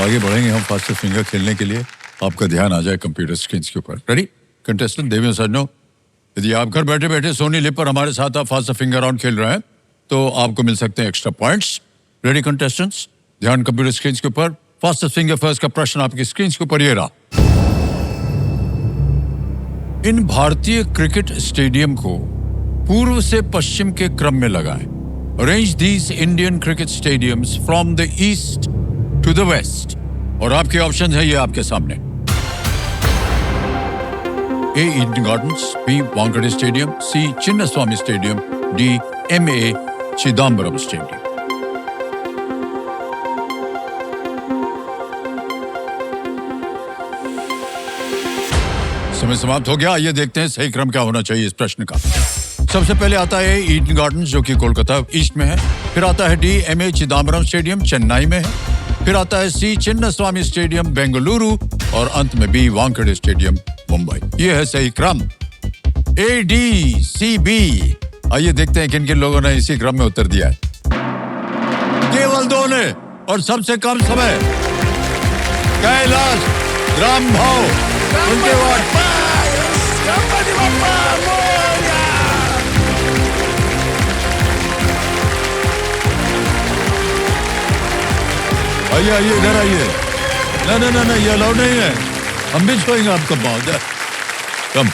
आगे बढ़ेंगे हम फास्टर फिंगर खेलने के लिए। आपका ध्यान आ जाए कंप्यूटर स्क्रीन के ऊपर। रेडी कंटेस्टेंट देवियों सज्जनों, यदि आप घर बैठे बैठे सोनी लिप पर हमारे साथ आप फास्टर फिंगर राउंड खेल रहे हैं तो आपको मिल सकते हैं एक्स्ट्रा पॉइंट्स। रेडी कंटेस्टेंट्स, ध्यान कंप्यूटर स्क्रीन के ऊपर। फास्टर फिंगर फर्स्ट का प्रश्न आपकी स्क्रीन के ऊपर ये रहा। इन भारतीय क्रिकेट स्टेडियम को पूर्व से पश्चिम के क्रम में लगाएं। Arrange these Indian cricket stadiums from the east to the west. और आपके ऑप्शन है ये आपके सामने। A Eden Gardens, B Wankhede stadium, C Chinnaswamy stadium, D MA Chidambaram stadium. समय समाप्त हो गया। आइए देखते हैं सही क्रम क्या होना चाहिए इस प्रश्न का। सबसे पहले आता है ईडन गार्डन्स जो कि कोलकाता ईस्ट में है, फिर आता है D MA Chidambaram stadium Chennai में है, फिर आता है सी चिन्नास्वामी स्टेडियम बेंगलुरु और अंत में बी वानखेड़े स्टेडियम मुंबई। ये है सही क्रम ए डी सी बी। आइए देखते हैं किन किन लोगों ने इसी क्रम में उत्तर दिया है। केवल दो ने और सबसे कम समय कैलाश राम भाव उनके वार्ड। आइए आइए इधर आइए। ना ये अलाउ नहीं है, हम भी छोड़ेंगे आपका पाँव। कम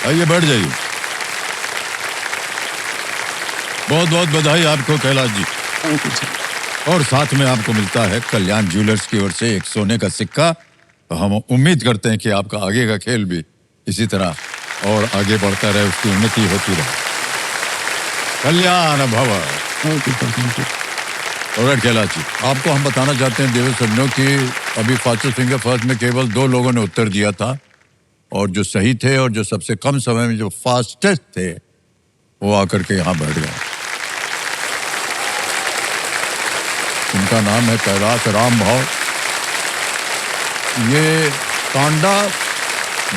आइए बैठ जाइए। बहुत बहुत बधाई आपको कैलाश जी। और साथ में आपको मिलता है कल्याण ज्वेलर्स की ओर से एक सोने का सिक्का। हम उम्मीद करते हैं कि आपका आगे का खेल भी इसी तरह और आगे बढ़ता रहे, उसकी उन्नति होती रहे। कल्याण भव। और कैलाश जी, आपको हम बताना चाहते हैं देव सज्जनों की अभी फास्टर फिंगर फर्स्ट में केवल दो लोगों ने उत्तर दिया था और जो सही थे और जो सबसे कम समय में जो फास्टेस्ट थे वो आकर के यहाँ बैठ गए। उनका नाम है कैलाश राम भाव। ये कांडा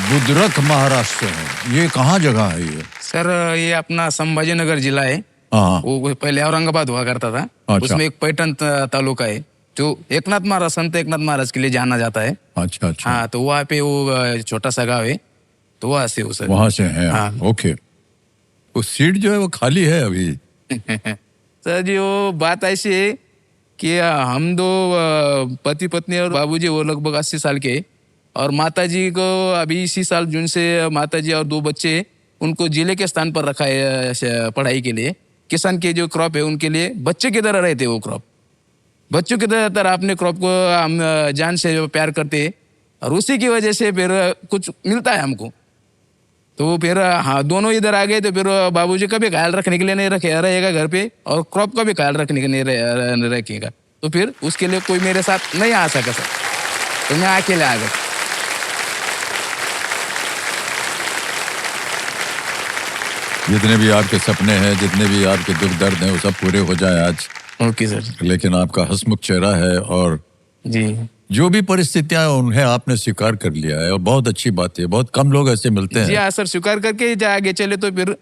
बुद्रक महाराष्ट्र है। ये कहाँ जगह है ये? सर ये अपना संभाजीनगर जिला है। वो पहले औरंगाबाद हुआ करता था। अच्छा। उसमें एक पैठण तालुका है जो एकनाथ महाराज, संत एकनाथ महाराज के लिए जाना जाता है। अच्छा अच्छा। हाँ, तो वहाँ पे वो छोटा सा गाँव है, तो वहाँ से सर। वहाँ से है। हाँ। ओके। वो सीट जो है वो खाली है अभी। सर जी वो बात ऐसी है कि हम दो पति पत्नी और बाबूजी वो लगभग 80 साल के, और माताजी को अभी इसी साल जून से माताजी और दो बच्चे उनको जिले के स्थान पर रखा है पढ़ाई के लिए। किसान के जो क्रॉप है उनके लिए बच्चे की तरह रहते वो क्रॉप। बच्चों की तरह अपने क्रॉप को हम जान से प्यार करते हैं और उसी की वजह से फिर कुछ मिलता है हमको। तो फिर हाँ, दोनों इधर आ गए तो फिर बाबूजी का भी ख्याल रखने के लिए नहीं रहेगा घर पे, और क्रॉप का भी ख्याल रखने के लिए नहीं रखेगा। तो फिर उसके लिए कोई मेरे साथ नहीं आ सका सर, तो मैं अकेले आ गया। जितने भी आपके सपने हैं, जितने भी आपके दुख दर्द हैं, वो सब पूरे हो जाए आज। Okay sir. लेकिन आपका हंसमुख चेहरा है और जी जो भी परिस्थितियां उन्हें आपने स्वीकार कर लिया है और बहुत अच्छी बात है। बहुत कम लोग ऐसे मिलते हैं। जी हाँ सर, स्वीकार करके जा आगे चले तो फिर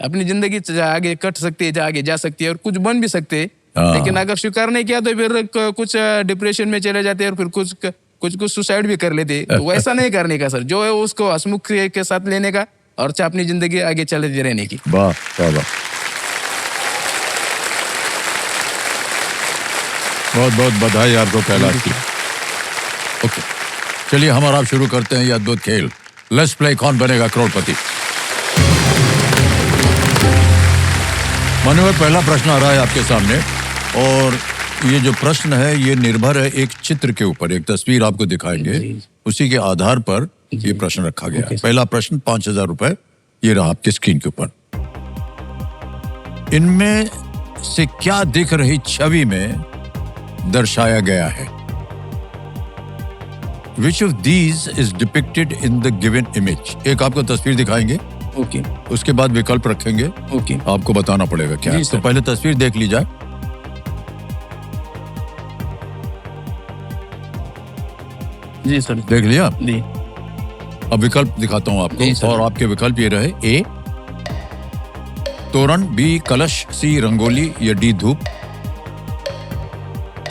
अपनी जिंदगी आगे कट सकती है, आगे जा सकती है और कुछ बन भी सकते हैं। लेकिन अगर स्वीकार नहीं किया तो फिर कुछ डिप्रेशन में चले जाते हैं और फिर कुछ सुसाइड भी कर लेते। तो वैसा नहीं करने का सर, जो है उसको हंसमुख के साथ लेने का और अपनी जिंदगी आगे चलती रहने की। वाह वाह, बहुत बहुत बधाई आपको कैलाश जी। ओके, चलिए हम और आप शुरू करते हैं ये अद्भुत खेल। लेट्स प्ले कौन बनेगा करोड़पति। मान्यवर, पहला प्रश्न आ रहा है आपके सामने और ये जो प्रश्न है ये निर्भर है एक चित्र के ऊपर। एक तस्वीर आपको दिखाएंगे, उसी के आधार पर ये प्रश्न रखा गया है। पहला प्रश्न 5000 रुपए ये रहा आपकी स्क्रीन के ऊपर। इनमें से क्या दिख रही छवि में दर्शाया गया है? Which of these is depicted in the given image? एक आपको तस्वीर दिखाएंगे, ओके, उसके बाद विकल्प रखेंगे, ओके, आपको बताना पड़ेगा क्या है। तो पहले तस्वीर देख ली जाए। जी सर, देख लिया जी। अब विकल्प दिखाता हूं आपको और आपके विकल्प ये रहे। ए तोरण, बी कलश, सी रंगोली या डी धूप।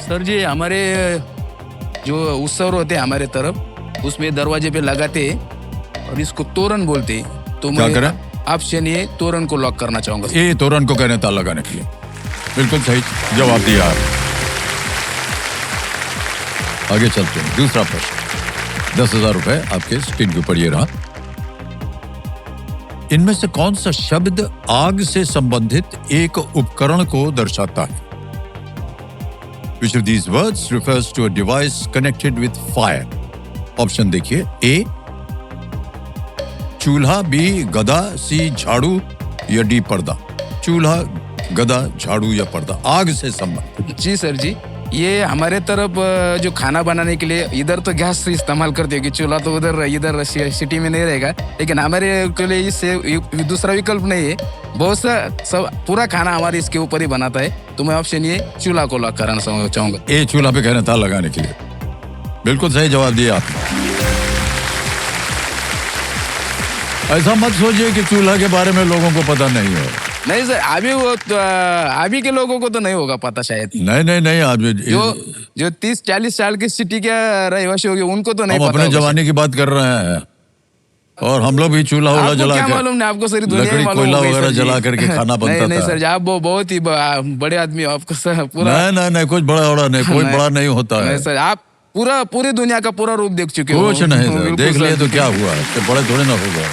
सर जी हमारे जो उत्सव होते हैं हमारे तरफ उसमें दरवाजे पे लगाते और इसको तोरण बोलते। तो क्या मैं करें? ऑप्शन ये तोरण को लॉक करना चाहूंगा। ये तोरण को कहने ताला लगाने के लिए बिल्कुल सही जवाब दिया आप। आगे चलते हैं, दूसरा प्रश्न। 10,000 रुपए आपके स्क्रीन के ऊपर ये रहा। इनमें से कौन सा शब्द आग से संबंधित एक उपकरण को दर्शाता है? Which of these words refers to a device connected with fire? Option देखिए, ए चूल्हा, बी गदा, सी झाड़ू या डी पर्दा। चूल्हा, गदा, झाड़ू या पर्दा, आग से संबंधित। जी सर जी, ये हमारे तरफ जो खाना बनाने के लिए इधर तो गैस से इस्तेमाल करते हैं कि चूल्हा तो इधर सिटी में नहीं रहेगा, लेकिन हमारे के लिए इससे दूसरा विकल्प नहीं है। बहुत सा सब पूरा खाना हमारे इसके ऊपर ही बनाता है। तो मैं ऑप्शन ये चूल्हा को लॉक कराना चाहूंगा। ए चूल्हा पे कहने ताला लगाने के लिए बिल्कुल सही जवाब दिया आपने। ऐसा मत सोचिए कि चूल्हा के बारे में लोगों को पता नहीं है। नहीं सर, अभी के लोगों को तो नहीं होगा पता शायद। नहीं आज जो 30-40 साल के सिटी के रहवासी हो गए उनको तो नहीं हम पता अपने होगा। जवानी की बात कर रहे हैं और हम लोग भी चूल्हा वूल्हा आपको जला क्या कर मालूम नहीं, आपको सारी दुनिया लकड़ी ही मालूम कोयला हो गई वगैरह सर जी। जला करके खाना बनता नहीं था। सर जी, आप वो बहुत ही बड़े आदमी हो, आपको सर पूरा नहीं कुछ बड़ा नहीं, कोई बड़ा नहीं होता है। नहीं सर, आप पूरी दुनिया का पूरा रूप देख चुके हो। कुछ नहीं सर, बिल्कुल देख सर। लिए तो क्या हुआ, इससे बड़े थोड़े ना होगा।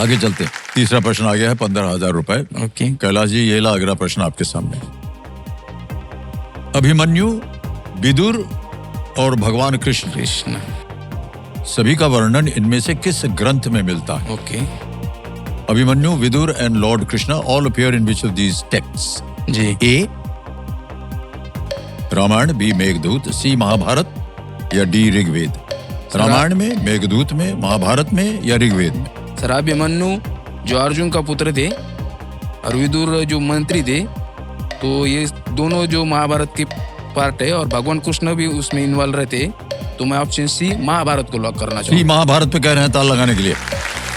आगे चलते हैं। तीसरा प्रश्न आ गया है 15,000 रुपए। ओके। कैलाश जी, ये ला अगला प्रश्न आपके सामने। अभिमन्यु, विदुर और भगवान कृष्ण सभी का वर्णन इनमें से किस ग्रंथ में मिलता है? Okay Abhimanyu, Vidur and lord Krishna all appear in which of these texts? जी। A Ramayana, B Meghdoot, C Mahabharata या डी ऋग्वेद। रामायण में, मेघदूत में, महाभारत में या ऋग्वेद में? सर अभिमन्यु जो अर्जुन का पुत्र थे और विदुर जो मंत्री थे, तो ये दोनों जो महाभारत के पार्ट है और भगवान कृष्ण भी उसमें इन्वॉल्व रहते। तो मैं ऑप्शन सी महाभारत को लॉक करना सी चाहूंगा। महाभारत पे कह रहे हैं ताला लगाने के लिए।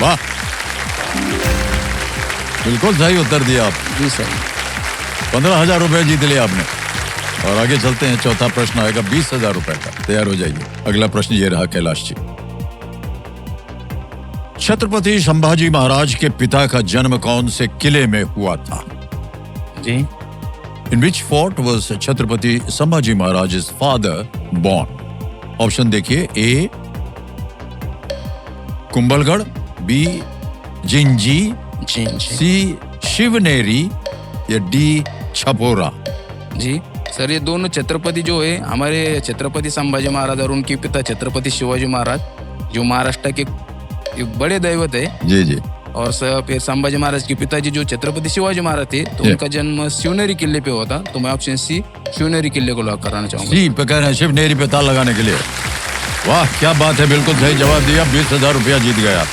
वाह, बिल्कुल सही उत्तर दिया आप। जी सर। 15,000 रुपए जीत लिया आपने। और आगे चलते हैं, चौथा प्रश्न आएगा 20,000 रुपए का। तैयार हो जाइए। अगला प्रश्न ये रहा कैलाश जी। छत्रपति संभाजी महाराज के पिता का जन्म कौन से किले में हुआ था? जी। In which fort was Chhatrapati Sambhaji Maharaj father born? Option देखिए, ए कुंभलगढ़, बी जिंजी, जी सी शिवनेरी या डी छपोरा। जी सर, ये दोनों छत्रपति जो है हमारे छत्रपति संभाजी महाराज और उनके पिता छत्रपति शिवाजी महाराज जो महाराष्ट्र के एक बड़े दैवत है। जी जी। और फिर संभाजी महाराज के पिताजी जो छत्रपति शिवाजी महाराज थे, तो उनका जन्म शिवनेरी किले पे हुआ था। तो मैं ऑप्शन सी शिवनेरी किले को लॉक कराना चाहूंगा। सी पे कह रहे हैं शिवनेरी पे ताला लगाने के लिए। वाह क्या बात है, बिल्कुल सही जवाब दिया। 20,000 रुपया जीत गए आप।